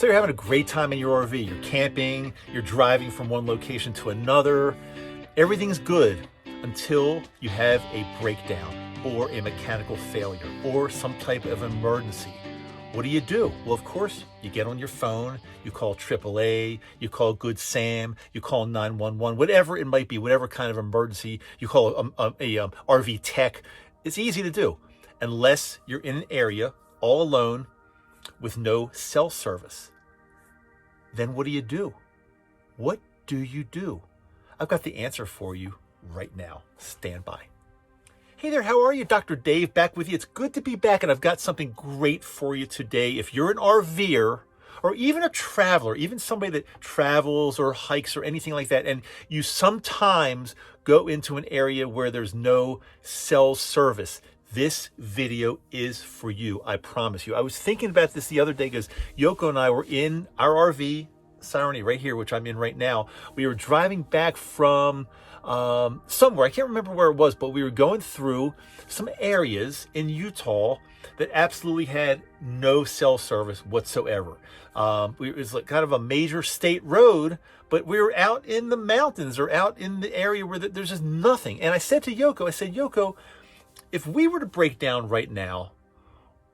So you're having a great time in your RV. You're camping, you're driving from one location to another. Everything's good until you have a breakdown or a mechanical failure or some type of emergency. What do? Well, of course, you get on your phone, you call AAA, you call Good Sam, you call 911, whatever it might be, whatever kind of emergency, you call a RV tech. It's easy to do unless you're in an area all alone with no cell service. Then what do? What do you do? I've got the answer for you right now. Stand by. Hey there, how are you? Dr. Dave back with you. It's good to be back, and I've got something great for you today. If you're an RVer or even a traveler, even somebody that travels or hikes or anything like that, and you sometimes go into an area where there's no cell service, this video is for you, I promise you. I was thinking about this the other day because Yoko and I were in our RV, Sarony, right here, which I'm in right now. We were driving back from somewhere, I can't remember where it was, but we were going through some areas in Utah that absolutely had no cell service whatsoever. It was like kind of a major state road, but we were out in the mountains or out in the area where there's just nothing. And I said to Yoko, Yoko, if we were to break down right now,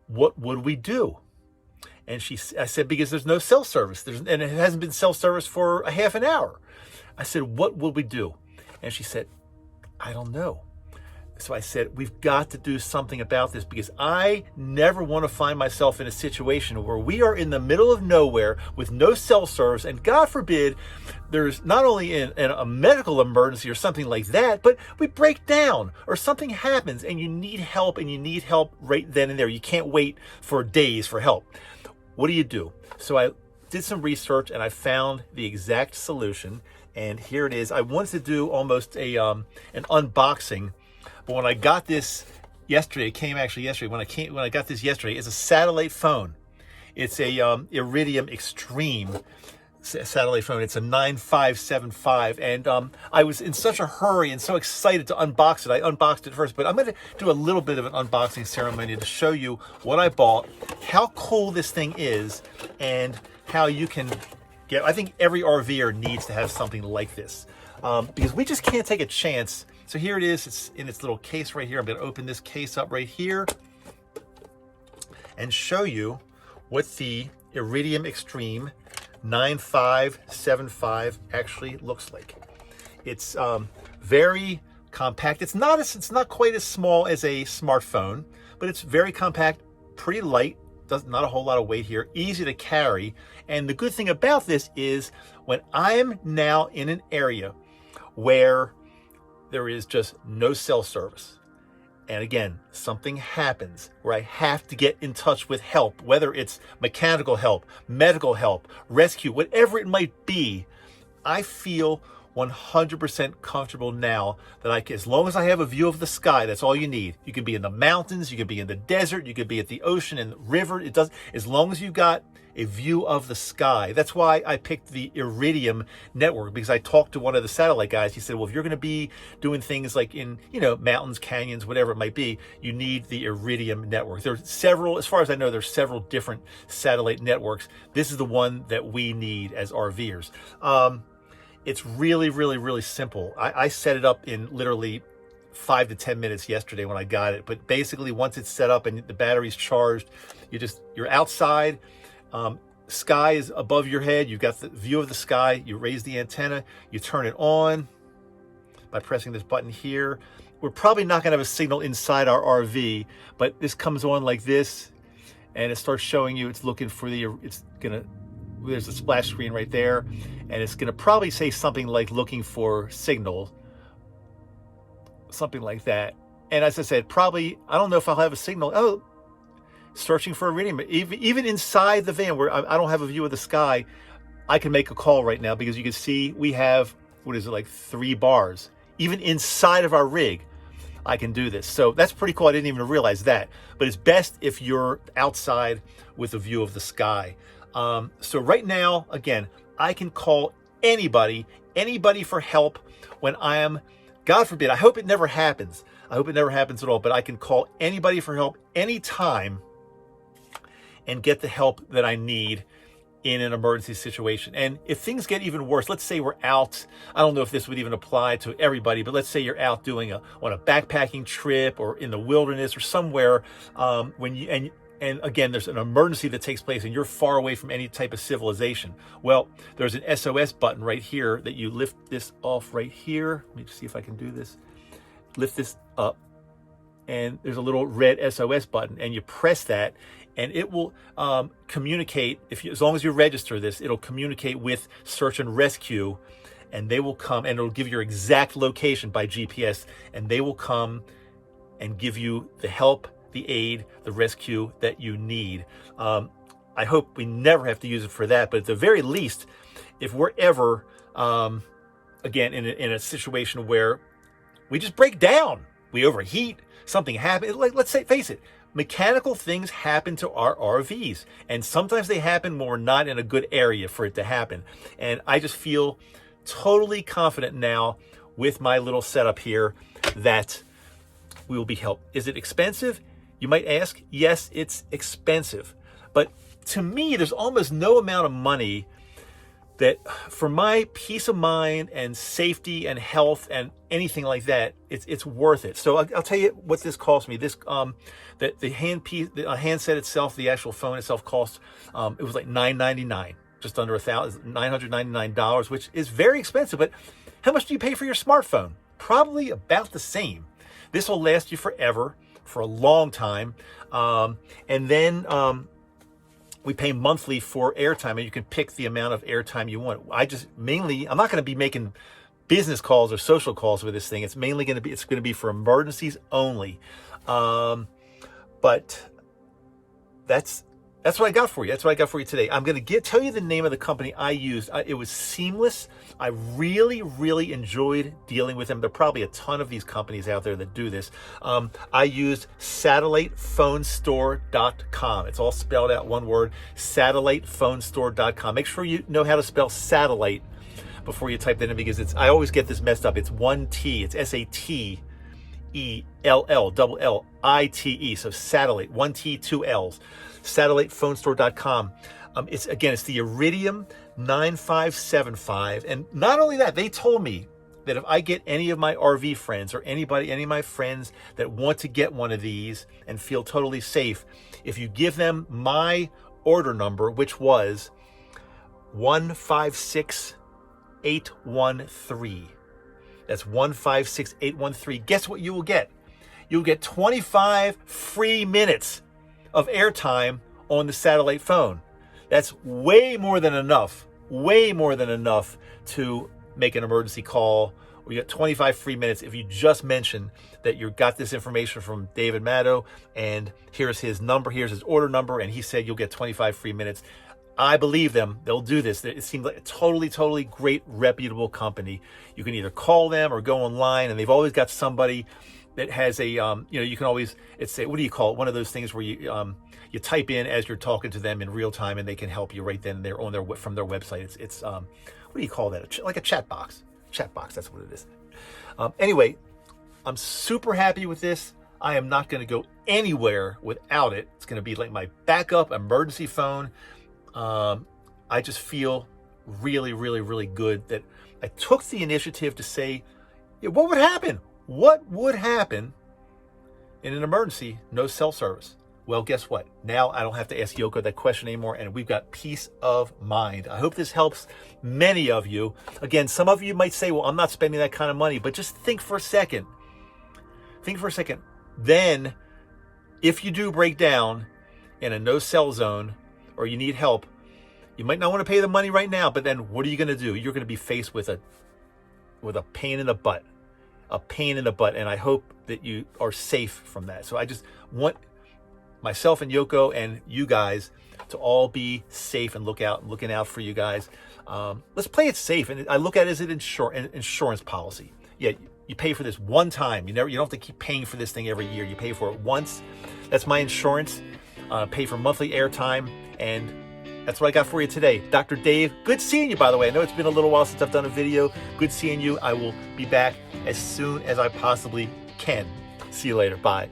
what would we do? And I said, because there's no cell service, and it hasn't been cell service for a half an hour. I said, what would we do? And she said, I don't know. So I said, we've got to do something about this, because I never want to find myself in a situation where we are in the middle of nowhere with no cell service, and God forbid, there's not only a medical emergency or something like that, but we break down or something happens and you need help, and you need help right then and there. You can't wait for days for help. What do? So I did some research and I found the exact solution, and here it is. I wanted to do almost an unboxing, but when I got this yesterday, it came actually yesterday. When I got this yesterday, it's a satellite phone. It's a Iridium Extreme satellite phone. It's a 9575, and I was in such a hurry and so excited to unbox it. I unboxed it first, but I'm going to do a little bit of an unboxing ceremony to show you what I bought, how cool this thing is, and how you can get. I think every RVer needs to have something like this, because we just can't take a chance. So here it is. It's in its little case right here. I'm going to open this case up right here and show you what the Iridium Extreme 9575 actually looks like. It's very compact. It's not quite as small as a smartphone, but it's very compact, pretty light. Not a whole lot of weight here, easy to carry. And the good thing about this is when I'm now in an area where there is just no cell service, and again, something happens where I have to get in touch with help, whether it's mechanical help, medical help, rescue, whatever it might be, I feel 100% comfortable now that as long as I have a view of the sky, that's all you need. You can be in the mountains, you can be in the desert, you could be at the ocean and the river. As long as you've got a view of the sky. That's why I picked the Iridium network, because I talked to one of the satellite guys. He said, well, if you're going to be doing things like in, mountains, canyons, whatever it might be, you need the Iridium network. There's several, as far as I know, there's several different satellite networks. This is the one that we need as RVers. It's really, really, really simple. I set it up in literally 5 to 10 minutes yesterday when I got it. But basically, once it's set up and the battery's charged, you're outside. Sky is above your head. You've got the view of the sky. You raise the antenna. You turn it on by pressing this button here. We're probably not going to have a signal inside our RV, but this comes on like this, and it starts showing you. It's looking for there's a splash screen right there, and it's going to probably say something like looking for signal, something like that. And as I said, I don't know if I'll have a signal. Oh, searching for Iridium. Even inside the van where I don't have a view of the sky, I can make a call right now, because you can see we have, 3 bars. Even inside of our rig, I can do this. So that's pretty cool. I didn't even realize that. But it's best if you're outside with a view of the sky. So right now, again, I can call anybody for help when I am, God forbid, I hope it never happens. I hope it never happens at all, but I can call anybody for help anytime and get the help that I need in an emergency situation. And if things get even worse, let's say we're out, I don't know if this would even apply to everybody, but let's say you're out doing on a backpacking trip or in the wilderness or somewhere, and again, there's an emergency that takes place and you're far away from any type of civilization. Well, there's an SOS button right here that you lift this off right here. Let me just see if I can do this. Lift this up, and there's a little red SOS button, and you press that, and it will communicate. As long as you register this, it'll communicate with search and rescue, and they will come, and it'll give your exact location by GPS, and they will come and give you the help, the aid, the rescue that you need. I hope we never have to use it for that, but at the very least, if we're ever, again, in a situation where we just break down, we overheat, something happens, like, let's say, face it, mechanical things happen to our RVs, and sometimes they happen when we're not in a good area for it to happen. And I just feel totally confident now with my little setup here that we will be helped. Is it expensive? You might ask. Yes, it's expensive. But to me, there's almost no amount of money that, for my peace of mind and safety and health and anything like that, it's worth it. So I'll tell you what this cost me. This the handset itself, the actual phone itself, cost it was like $999, just under $999, which is very expensive. But how much do you pay for your smartphone? Probably about the same. This will last you forever, for a long time, and then we pay monthly for airtime, and you can pick the amount of airtime you want. I'm not going to be making business calls or social calls with this thing. It's mainly going to be for emergencies only. But that's what I got for you. That's what I got for you today. I'm going to tell you the name of the company I used. It was seamless. I really, really enjoyed dealing with them. There are probably a ton of these companies out there that do this. I used satellitephonestore.com. It's all spelled out one word, satellitephonestore.com. Make sure you know how to spell satellite before you type that in, because I always get this messed up. It's one T. It's SATELLLITE. So satellite, one T, two L's. Satellitephonestore.com. It's the Iridium 9575. And not only that, they told me that if I get any of my RV friends or any of my friends that want to get one of these and feel totally safe, if you give them my order number, which was 156813. That's 156813. Guess what you will get? You'll get 25 free minutes of airtime on the satellite phone. That's way more than enough to make an emergency call. We got 25 free minutes if you just mention that you got this information from David Maddow, and here's his number, here's his order number, and he said you'll get 25 free minutes. I believe them. They'll do this. It seems like a totally great, reputable company. You can either call them or go online, and they've always got somebody that has a, you can always, what do you call it? One of those things where you type in as you're talking to them in real time, and they can help you right then and there from their website. It's what do you call that? Like a chat box. Chat box, that's what it is. Anyway, I'm super happy with this. I am not going to go anywhere without it. It's going to be like my backup emergency phone. I just feel really, really, really good that I took the initiative to say, what would happen? What would happen in an emergency? No cell service. Well, guess what? Now I don't have to ask Yoko that question anymore, and we've got peace of mind. I hope this helps many of you. Again, some of you might say, well, I'm not spending that kind of money, but just think for a second. Then, if you do break down in a no cell zone, or you need help, you might not want to pay the money right now, but then what are you going to do? You're going to be faced with a pain in the butt. And I hope that you are safe from that. So I just want myself and Yoko and you guys to all be safe and looking out for you guys. Let's play it safe. And I look at it as an insurance policy. Yeah, you pay for this one time. You don't have to keep paying for this thing every year. You pay for it once. That's my insurance. Pay for monthly airtime, and that's what I got for you today. Dr. Dave, good seeing you, by the way. I know it's been a little while since I've done a video. Good seeing you. I will be back as soon as I possibly can. See you later. Bye.